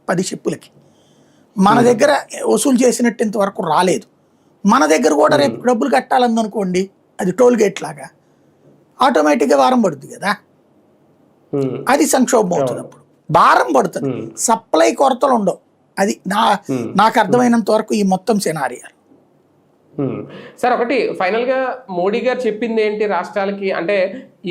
10 షిప్పులకి మన దగ్గర వసూలు చేసినట్టు ఇంతవరకు రాలేదు. మన దగ్గర కూడా రేపు డబ్బులు కట్టాలందనుకోండి, అది టోల్ గేట్ లాగా ఆటోమేటిక్గా వారం పడుతుంది కదా, అది సంక్షోభం అవుతుంది. అప్పుడు భారం పడుతుంది, సప్లై కొరతలు ఉండవు. అది నాకు అర్థమైనంత వరకు ఈ మొత్తం సినారియాలు. సార్ ఒకటి ఫైనల్ గా మోడీ గారు చెప్పింది ఏంటి రాష్ట్రాలకి అంటే,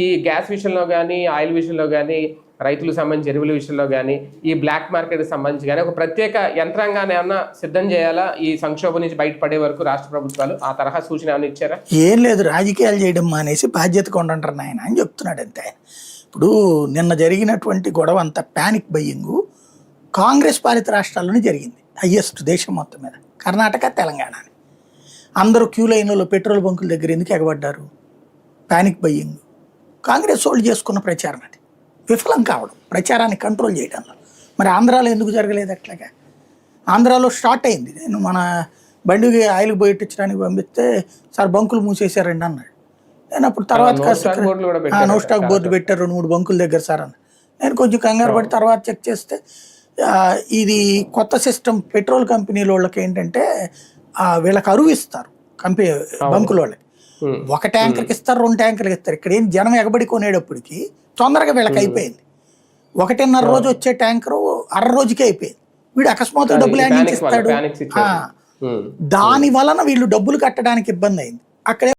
ఈ గ్యాస్ విషయంలో కానీ ఆయిల్ విషయంలో కానీ రైతులకు సంబంధించి ఎరువుల విషయంలో కానీ ఈ బ్లాక్ మార్కెట్ సంబంధించి కానీ ఒక ప్రత్యేక యంత్రాంగాన్ని ఏమన్నా సిద్ధం చేయాలా ఈ సంక్షోభం నుంచి బయటపడే వరకు రాష్ట్ర ప్రభుత్వాలు? ఆ తరహా సూచన ఏమైనా ఇచ్చారా? ఏం లేదు, రాజకీయాలు చేయడం మానేసి బాధ్యతగా ఉండంటారు నాయన అని చెప్తున్నాడు అంతే. ఇప్పుడు నిన్న జరిగినటువంటి గొడవ అంతా ప్యానిక్ బయ్యింగ్ కాంగ్రెస్ పాలిత రాష్ట్రాల్లోనే జరిగింది, హయ్యెస్ట్ దేశం మొత్తం మీద. కర్ణాటక, తెలంగాణ అందరూ క్యూ లైన్లలో పెట్రోల్ బంకుల దగ్గర ఎందుకు ఎగబడ్డారు? Panic buying. కాంగ్రెస్ వాళ్ళు చేసుకున్న ప్రచారం అది విఫలం కావడం, ప్రచారాన్ని కంట్రోల్ చేయడంలో. మరి ఆంధ్రాలో ఎందుకు జరగలేదు అట్లాగా? ఆంధ్రాలో స్టార్ట్ అయింది. నేను మన బండికి ఆయిల్ పోయిట్టించడానికి పంపిస్తే సార్ బంకులు మూసేశారండి అన్నాడు. నేను అప్పుడు తర్వాత నో స్టాక్ బోర్డు పెట్టారు 2-3 బంకుల దగ్గర సార్ అన్న. నేను కొంచెం కంగారు పడి తర్వాత చెక్ చేస్తే ఇది కొత్త సిస్టమ్. పెట్రోల్ కంపెనీల వాళ్ళకి ఏంటంటే వీళ్ళకి అరువు ఇస్తారు, బంకుల వాళ్ళకి. 1 ట్యాంకర్కి ఇస్తారు, 2 ట్యాంకర్కి ఇస్తారు. ఇక్కడ ఏం జనం ఎగబడి కొనేటప్పటికి తొందరగా వీళ్ళకి అయిపోయింది. 1.5 రోజు వచ్చే ట్యాంకరు 1/2 రోజుకే అయిపోయింది. వీడు అకస్మాత్తుగా డబ్బులు ఇస్తాడు. దాని వలన వీళ్ళు డబ్బులు కట్టడానికి ఇబ్బంది అయింది. అక్కడే